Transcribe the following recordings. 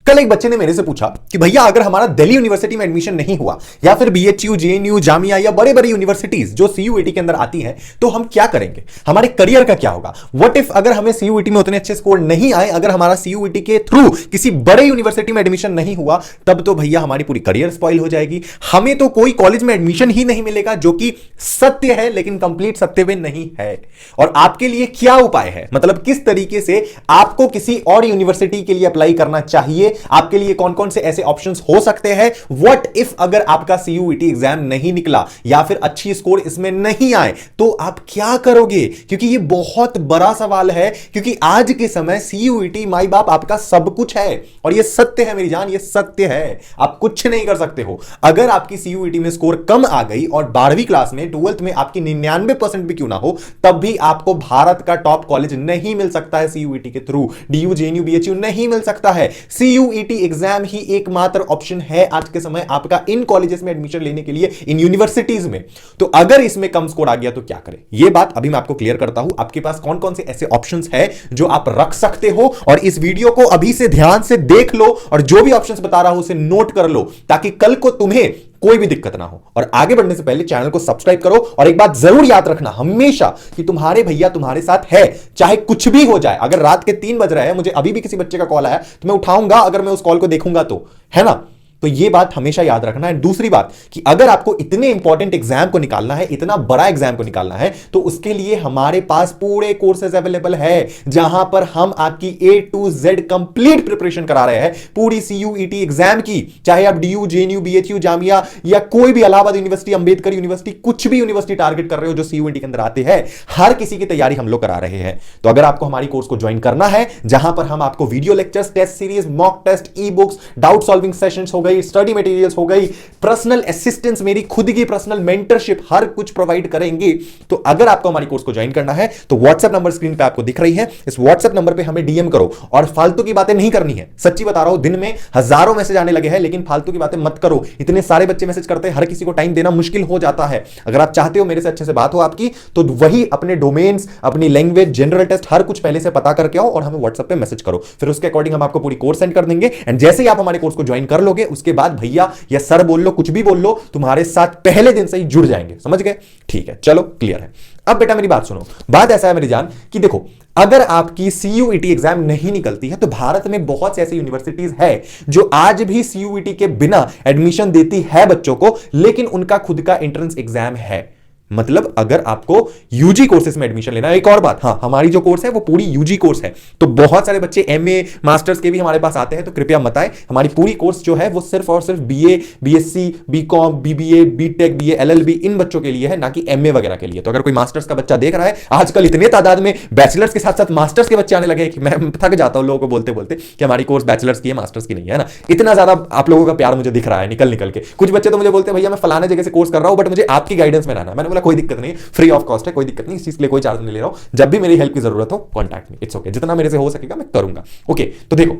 कल एक बच्चे ने मेरे से पूछा कि भैया अगर हमारा दिल्ली यूनिवर्सिटी में एडमिशन नहीं हुआ या फिर बीएचयू, जेएनयू, जामिया या बड़े बड़े यूनिवर्सिटीज जो सीयूईटी के अंदर आती है तो हम क्या करेंगे, हमारे करियर का क्या होगा। व्हाट इफ अगर हमें सीयूईटी में उतने अच्छे स्कोर नहीं आए, अगर हमारा सीयूईटी के थ्रू किसी बड़े यूनिवर्सिटी में एडमिशन नहीं हुआ, तब तो भैया हमारी पूरी करियर स्पॉइल हो जाएगी, हमें तो कोई कॉलेज में एडमिशन ही नहीं मिलेगा, जो कि सत्य है लेकिन कंप्लीट सत्य में नहीं है। और आपके लिए क्या उपाय है, मतलब किस तरीके से आपको किसी और यूनिवर्सिटी के लिए अप्लाई करना चाहिए, आपके लिए कौन कौन से ऐसे ऑप्शंस हो सकते हैं। व्हाट इफ अगर आपका सीयूईटी एग्जाम नहीं निकला या फिर अच्छी स्कोर इसमें नहीं आए तो आप क्या करोगे, क्योंकि ये बहुत बड़ा सवाल है। क्योंकि आज के समय सीयूईटी माई बाप आपका सब कुछ है, और ये सत्य है मेरी जान, ये सत्य है, आप कुछ नहीं कर सकते हो। अगर आपकी सीयूईटी में स्कोर कम आ गई और 12वीं क्लास में 12th में आपकी 99% भी क्यों ना हो, तब भी आपको भारत का टॉप कॉलेज नहीं मिल सकता है सीयूईटी के थ्रू, डीयू, जेएनयू, बीएचयू नहीं मिल सकता है। सीयूईटी एग्जाम ही एकमात्र ऑप्शन है आज के समय आपका इन कॉलेजेस में एडमिशन लेने के लिए, इन यूनिवर्सिटीज में। तो अगर इसमें कम स्कोर आ गया तो क्या करें, यह बात अभी मैं आपको क्लियर करता हूं। आपके पास कौन कौन से ऐसे ऑप्शंस है जो आप रख सकते हो, और इस वीडियो को अभी से ध्यान से देख लो और जो भी ऑप्शंस बता रहा हूं उसे नोट कर लो, ताकि कल को तुम्हें कोई भी दिक्कत ना हो। और आगे बढ़ने से पहले चैनल को सब्सक्राइब करो, और एक बात जरूर याद रखना हमेशा कि तुम्हारे भैया तुम्हारे साथ है, चाहे कुछ भी हो जाए। अगर रात के 3 बज रहे हैं, मुझे अभी भी किसी बच्चे का कॉल आया तो मैं उठाऊंगा अगर मैं उस कॉल को देखूंगा तो, है ना। तो ये बात हमेशा याद रखना है। दूसरी बात कि अगर आपको इतने इंपॉर्टेंट एग्जाम को निकालना है, इतना बड़ा एग्जाम को निकालना है, तो उसके लिए हमारे पास पूरे कोर्सेज अवेलेबल है, जहां पर हम आपकी A to Z complete preparation करा रहे हैं पूरी सीयूईटी एग्जाम की। चाहे आप डीयू, जेएनयू, बीएचयू, जामिया या कोई भी इलाहाबाद यूनिवर्सिटी, अंबेडकर यूनिवर्सिटी, कुछ भी यूनिवर्सिटी टारगेट कर रहे हो जो सीयूईटी के अंदर आते हैं, हर किसी की तैयारी हम लोग करा रहे हैं। तो अगर आपको हमारी कोर्स को ज्वाइन करना है, जहां पर हम आपको video lectures, test series, mock test, e books, doubt solving sessions हो गई, स्टडी मटेरियल्स हो गई, पर्सनल असिस्टेंस, मेरी खुद की पर्सनल मेंटरशिप, हर कुछ प्रोवाइड करेंगे। तो अगर आपको हमारी कोर्स को ज्वाइन करना है तो व्हाट्सएप नंबर स्क्रीन पे आपको दिख रही है, इस व्हाट्सएप नंबर पे हमें डीएम करो, और फालतू की बातें नहीं करनी है। सच्ची बता रहा हूं, दिन में हजारों मैसेज आने लगे हैं, लेकिन फालतू की बातें मत करो। इतने सारे बच्चे मैसेज करते हैं, हर किसी को टाइम देना मुश्किल हो जाता है। अगर आप चाहते हो मेरे से अच्छे से बात हो आपकी, तो वही अपने डोमेन्स, अपनी लैंग्वेज, जनरल टेस्ट, हर कुछ पहले से पता करके आओ और हमें व्हाट्सएप पे मैसेज करो। फिर उसके अकॉर्डिंग हम आपको पूरी कोर्स सेंड कर देंगे। एंड जैसे ही आप हमारे कोर्स को ज्वाइन कर लोगे, उसके बाद भैया या सर बोल लो, कुछ भी बोल लो, तुम्हारे साथ पहले दिन से ही जुड़ जाएंगे। समझ गए? ठीक है, चलो क्लियर है। अब बेटा मेरी बात सुनो। बात ऐसा है मेरी जान कि देखो, अगर आपकी सीयूईटी एग्जाम नहीं निकलती है तो भारत में बहुत से ऐसी यूनिवर्सिटीज है जो आज भी सीयूईटी के बिना एडमिशन देती है बच्चों को, लेकिन उनका खुद का एंट्रेंस एग्जाम है। मतलब अगर आपको यूजी कोर्सेज में एडमिशन लेना है, एक और बात, हाँ, हमारी जो कोर्स है वो पूरी यूजी कोर्स है, तो बहुत सारे बच्चे एमए, मास्टर्स के भी हमारे पास आते हैं, तो कृपया मत आए। हमारी पूरी कोर्स जो है वो सिर्फ और सिर्फ BA, BSc, BCom, BBA, BTech, BA, LLB, इन बच्चों के लिए है, ना कि एमए वगैरह के लिए। तो अगर कोई मास्टर्स का बच्चा देख रहा है, आजकल इतने तादाद में बैचलर्स के साथ साथ मास्टर्स के बच्चे आने लगे कि मैं थक जाता हूं लोगों को बोलते बोलते कि हमारी कोर्स बैचलर्स की है, मास्टर्स की नहीं है ना। इतना ज्यादा आप लोगों का प्यार मुझे दिख रहा है निकल निकल के। कुछ बच्चे तो मुझे बोलते हैं भैया मैं फलाने जगह से कोर्स कर रहा हूं, बट मुझे आपकी गाइडेंस में रहना है। मैंने बोला कोई दिक्कत नहीं, फ्री ऑफ कॉस्ट है, कोई दिक्कत नहीं, इस चीज के लिए कोई चार्ज नहीं ले रहा हूं। जब भी मेरी हेल्प की जरूरत हो कॉन्टैक्ट मी, इट्स ओके, जितना मेरे से हो सकेगा मैं करूंगा। ओके, तो देखो,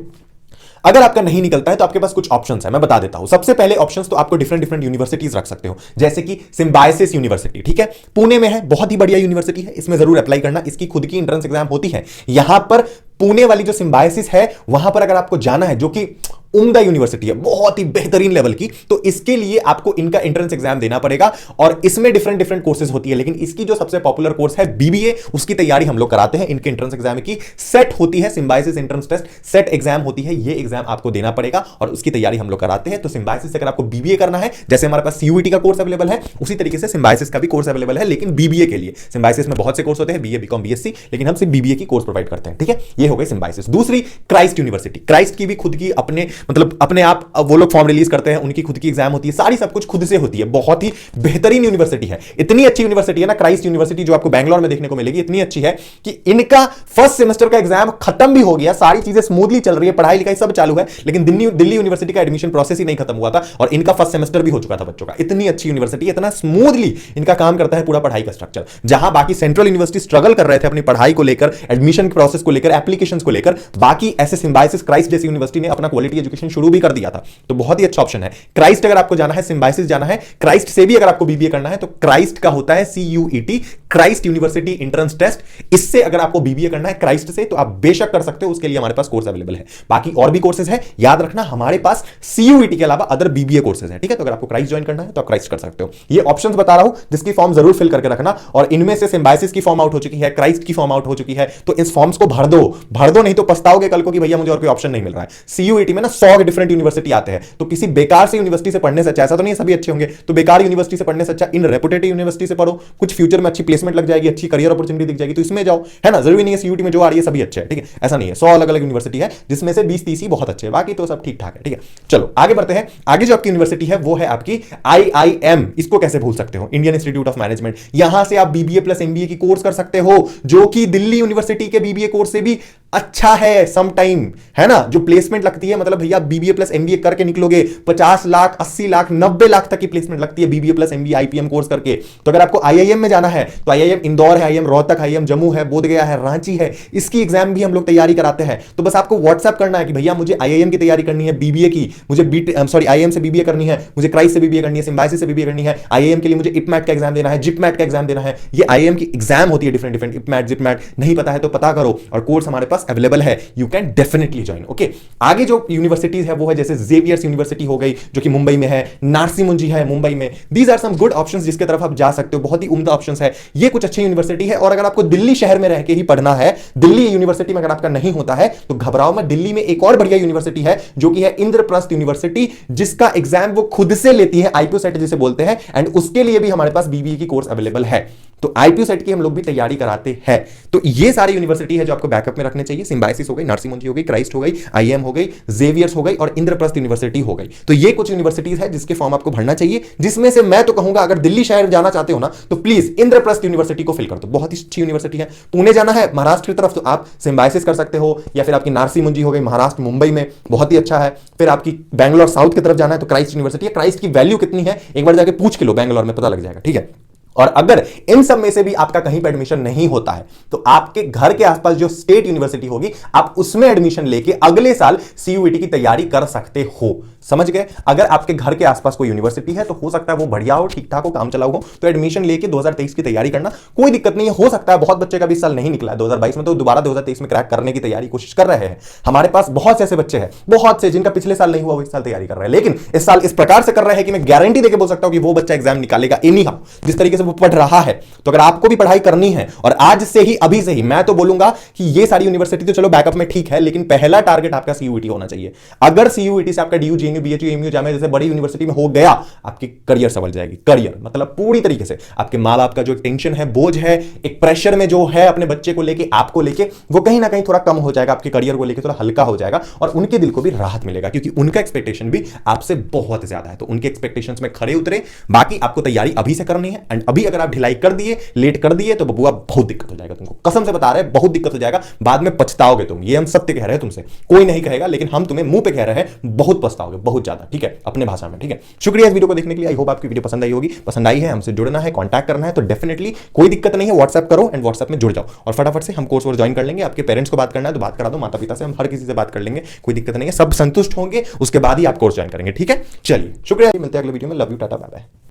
अगर आपका नहीं निकलता है तो आपके पास कुछ ऑप्शंस है, मैं बता देता हूं। सबसे पहले ऑप्शंस तो आपको डिफरेंट डिफरेंट यूनिवर्सिटीज रख सकते हो, जैसे कि सिम्बायोसिस यूनिवर्सिटी, ठीक है, पुणे में है, बहुत ही बढ़िया यूनिवर्सिटी है, इसमें जरूर अप्लाई करना। इसकी खुद की एंट्रेंस एग्जाम होती है। यहां पर पुणे वाली जो सिम्बायोसिस है, वहां पर अगर आपको जाना है, जो कि उम्दा यूनिवर्सिटी है, बहुत ही बेहतरीन लेवल की, तो इसके लिए आपको इनका एंट्रेंस एग्जाम देना पड़ेगा, और इसमें डिफरेंट डिफरेंट कोर्सेज होती है। लेकिन इसकी जो सबसे पॉपुलर कोर्स है बीबीए, उसकी तैयारी हम लोग कराते हैं। इनके एंट्रेंस एग्जाम की सेट होती है, Symbiosis entrance test SET exam होती है, ये एग्जाम आपको देना पड़ेगा और उसकी तैयारी हम लोग कराते हैं। तो सिम्बायोसिस से अगर आपको बीबीए करना है, जैसे हमारे पास सीयूईटी का कोर्स अवेलेबल है, उसी तरीके से सिम्बायोसिस का भी कोर्स अवेलेबल है, लेकिन बीबीए के लिए। सिम्बायोसिस में बहुत से कोर्स होते हैं, बीए, बीकॉम, बीएससी, लेकिन हम सिर्फ बीबीए की कोर्स प्रोवाइड करते हैं, ठीक है। ये हो गई सिम्बायोसिस। दूसरी क्राइस्ट यूनिवर्सिटी, क्राइस्ट की भी खुद की अपने आप वो लोग फॉर्म रिलीज करते हैं, उनकी खुद की एग्जाम होती है, सारी सब कुछ खुद से होती है। बहुत ही बेहतरीन यूनिवर्सिटी है, इतनी अच्छी यूनिवर्सिटी है ना क्राइस्ट यूनिवर्सिटी, जो आपको बैंगलोर में देखने को मिलेगी, इतनी अच्छी है कि इनका फर्स्ट सेमेस्टर का एग्जाम खत्म भी हो गया, सारी चीजें स्मूथली चल रही है, पढ़ाई लिखाई सब चालू है, लेकिन दिल्ली यूनिवर्सिटी का एडमिशन प्रोसेस ही नहीं खत्म हुआ था और इनका फर्स्ट सेमेस्टर भी हो चुका था बच्चों का। इतनी अच्छी यूनिवर्सिटी, इतना स्मूथली इनका काम करता है पूरा पढ़ाई का स्ट्रक्चर। जहां बाकी सेंट्रल यूनिवर्सिटी स्ट्रगल कर रहे थे अपनी पढ़ाई को लेकर, एडमिशन प्रोसेस को लेकर, एप्लीकेशंस को लेकर, बाकी ऐसे सिम्बायोसिस क्राइस्ट जैसी यूनिवर्सिटी ने अपना क्वालिटी एजुकेशन शुरू भी कर दिया था, तो बहुत ही अच्छा ऑप्शन है। क्राइस्ट अगर आपको जाना है, सिम्बायोसिस जाना है, क्राइस्ट से भी अगर आपको बीबीए करना है तो क्राइस्ट का होता है CUET, Christ University entrance test. इससे अगर आपको बीबीए करना है क्राइस्ट से तो आप बेशक कर सकते हो, उसके लिए हमारे पास कोर्स अवेलेबल है। बाकी और भी कोर्सेज है, याद रखना हमारे पास CUET के अलावा अदर बीबीए कोर्सेज है, ठीक है। तो अगर आपको क्राइस्ट ज्वाइन करना है तो आप क्राइस्ट कर सकते हो। ये ऑप्शंस बता रहा हूं, जिसकी फॉर्म जरूर फिल करके रखना। और इनमें से सिम्बायोसिस की फॉर्म आउट हो चुकी है, क्राइस्ट की फॉर्म आउट हो चुकी है, तो इस फॉर्म्स को भर दो नहीं तो पछताओगे कल को कि भैया मुझे और कोई ऑप्शन नहीं मिल रहा है। CUET में ना 100 डिफरेंट यूनिवर्सिटी आते हैं, तो किसी बेकार से यूनिवर्सिटी से पढ़ने से अच्छा, ऐसा तो नहीं सभी अच्छे होंगे, तो बेकार यूनिवर्सिटी से पढ़ने से अच्छा इन रेपुटेड यूनिवर्सिटी से पढ़ो, कुछ फ्यूचर में अच्छी प्लेसमेंट लग जाएगी, अच्छी करियर अपॉर्चुनिटी दिख जाएगी, तो इसमें जाओ, है ना। जरूरी नहीं है CUET में जो आ रही है सभी अच्छे है, ठीक है, ऐसा नहीं है। 100 अलग अलग यूनिवर्सिटी है जिसमें से 20-30 ही बहुत अच्छे हैं, बाकी तो सब ठीक ठाक है, ठीक है। चलो आगे बढ़ते हैं। आगे जो आपकी यूनिवर्सिटी है वो है आपकी IIM। इसको कैसे भूल सकते हो, इंडियन इंस्टीट्यूट ऑफ मैनेजमेंट। यहां से आप BBA प्लस MBA की कोर्स कर सकते हो, जो कि दिल्ली यूनिवर्सिटी के BBA कोर्स से भी अच्छा है सम टाइम, है ना। जो प्लेसमेंट लगती है, मतलब भैया BBA प्लस MBA करके निकलोगे 50 लाख 80 लाख 90 लाख तक की प्लेसमेंट लगती है BBA plus MBA IPM course करके। तो अगर आपको IIM में जाना है तो IIM इंदौर है, IIM रोहतक, IIM जम्मू है, बोधगया है, रांची है, इसकी एग्जाम भी हम लोग तैयारी कराते हैं। तो बस आपको व्हाट्सएप करना है कि भैया मुझे IIM की तैयारी करनी है, BBA की, मुझे IIM से BBA करनी है, मुझे क्राइस्ट से BBA करनी है, सिम्बायोसिस से BBA करनी है, IIM के लिए मुझे IPMAT का एग्जाम देना है, JIPMAT का एग्जाम देना है। ये IIM की एग्जाम होती है डिफरेंट डिफरेंट, IPMAT JIPMAT नहीं पता है तो पता करो, और कोर्स हमारे पास अवेलेबल है, you can definitely join. Okay, आगे जो यूनिवर्सिटीज है वो है जैसे जेवियर्स यूनिवर्सिटी हो गई जो कि मुंबई में है, नार्सी मुंजी है मुंबई में। These are some good options जिसके तरफ आप जा सकते हो, बहुत ही उम्दा ऑप्शंस है, ये कुछ अच्छी यूनिवर्सिटी है। और अगर आपको दिल्ली शहर में रह के ही पढ़ना है, दिल्ली यूनिवर्सिटी में अगर आपका नहीं होता है तो घबराओ मत, दिल्ली में एक और बढ़िया यूनिवर्सिटी है जो कि है इंद्रप्रस्थ यूनिवर्सिटी, जिसका एग्जाम वो खुद से लेती है, IPO सेट जिसे बोलते हैं, एंड उसके लिए भी हमारे पास BBA की कोर्स अवेलेबल है। तो IPO सेट की हम लोग भी तैयारी कराते हैं। तो ये सारी यूनिवर्सिटी है जो आपको बैकअप में रखने चाहिए। सिम्बायोसिस हो गई, नर्सी मुंजी हो गई, क्राइस्ट हो गई, IIM हो गई, जेवियर्स हो गई और इंद्रप्रस्थ यूनिवर्सिटी हो गई। तो ये कुछ यूनिवर्सिटीज है जिसके फॉर्म आपको भरना चाहिए, जिसमें से मैं तो कहूंगा अगर दिल्ली शहर जाना चाहते हो ना तो प्लीज इंद्रप्रस्थ यूनिवर्सिटी को फिल कर दो, बहुत ही अच्छी यूनिवर्सिटी है। पुणे जाना है महाराष्ट्र की तरफ तो आप सिम्बायोसिस कर सकते हो, या फिर आपकी नार्सी मुंजी हो गई महाराष्ट्र मुंबई में, बहुत ही अच्छा है। फिर आपकी बैंगलोर साउथ की तरफ जाना है तो क्राइस्ट यूनिवर्सिटी है। क्राइस्ट की वैल्यू कितनी है एक बार जाके पूछ के लो, बैंगलोर में पता लग जाएगा, ठीक है। और अगर इन सब में से भी आपका कहीं पर एडमिशन नहीं होता है तो आपके घर के आसपास जो स्टेट यूनिवर्सिटी होगी आप उसमें एडमिशन लेके अगले साल CUET की तैयारी कर सकते हो, समझ गए। अगर आपके घर के आसपास कोई यूनिवर्सिटी है तो हो सकता है वो बढ़िया हो, ठीक ठाक हो, काम चलाऊ हो, तो एडमिशन लेके 2023 की तैयारी करना कोई दिक्कत नहीं है। हो सकता है बहुत बच्चे का भी इस साल नहीं निकला है 2022 में, तो दोबारा 2023 में क्रैक करने की तैयारी कोशिश कर रहे हैं। हमारे पास बहुत से ऐसे बच्चे हैं, बहुत से जिनका पिछले साल नहीं हुआ वो इस साल तैयारी कर रहे हैं, लेकिन इस साल इस प्रकार से कर रहे हैं कि मैं गारंटी देके बोल सकता हूं कि वो बच्चा एग्जाम निकालेगा एनी हाउ, जिस तरीके से वो पढ़ रहा है। तो अगर आपको भी पढ़ाई करनी है और आज से ही अभी से ही, मैं तो बोलूंगा कि ये सारी यूनिवर्सिटी तो चलो बैकअप में ठीक है, लेकिन पहला टारगेट आपका CUET होना चाहिए। अगर CUET से आपका DU GNU BHU MU Jamia जैसे बड़ी यूनिवर्सिटी में हो गया, आपकी करियर संभल जाएगी। करियर मतलब पूरी तरीके से आपके माँ बाप का जो एक टेंशन है, बोझ है, एक प्रेशर में जो है अपने बच्चे को लेके, आपको लेके, वो कहीं ना कहीं थोड़ा कम हो जाएगा, आपके करियर को लेके थोड़ा हल्का हो जाएगा और उनके दिल को भी राहत मिलेगा, क्योंकि उनका एक्सपेक्टेशन भी आपसे बहुत ज्यादा है। तो उनके एक्सपेक्टेशंस में खड़े उतरे। बाकी आपको तैयारी अभी से करनी है, एंड अभी अगर आप ढिलाई कर दिए, लेट कर दिए तो बबुआ बहुत दिक्कत हो जाएगा तुमको, कसम से बता रहे हैं, बहुत दिक्कत हो जाएगा, बाद में पछताओगे तुम। ये हम सत्य कह रहे हैं तुमसे, कोई नहीं कहेगा, लेकिन हम तुम्हें मुंह पे कह रहे हैं, बहुत पछताओगे, बहुत ज्यादा, ठीक है, अपने भाषा में, ठीक है। शुक्रिया इस वीडियो को देखने के लिए। आई होप आपकी वीडियो पसंद आई होगी। पसंद आई है, हमसे जुड़ना है, कांटेक्ट करना है तो डेफिनेटली कोई दिक्कत नहीं है, व्हाट्सएप करो एंड व्हाट्सएप में जुड़ जाओ और फटाफट से हम कोर्स और ज्वाइन कर लेंगे। आपके पेरेंट्स को बात करना है तो बात करा दो, माता पिता से, हम हर किसी से बात कर लेंगे, कोई दिक्कत नहीं है, सब संतुष्ट होंगे, उसके बाद ही आप कोर्स ज्वाइन करेंगे, ठीक है। चलिए शुक्रिया, मिलते हैं अगले वीडियो में। Love you, tata, bye bye.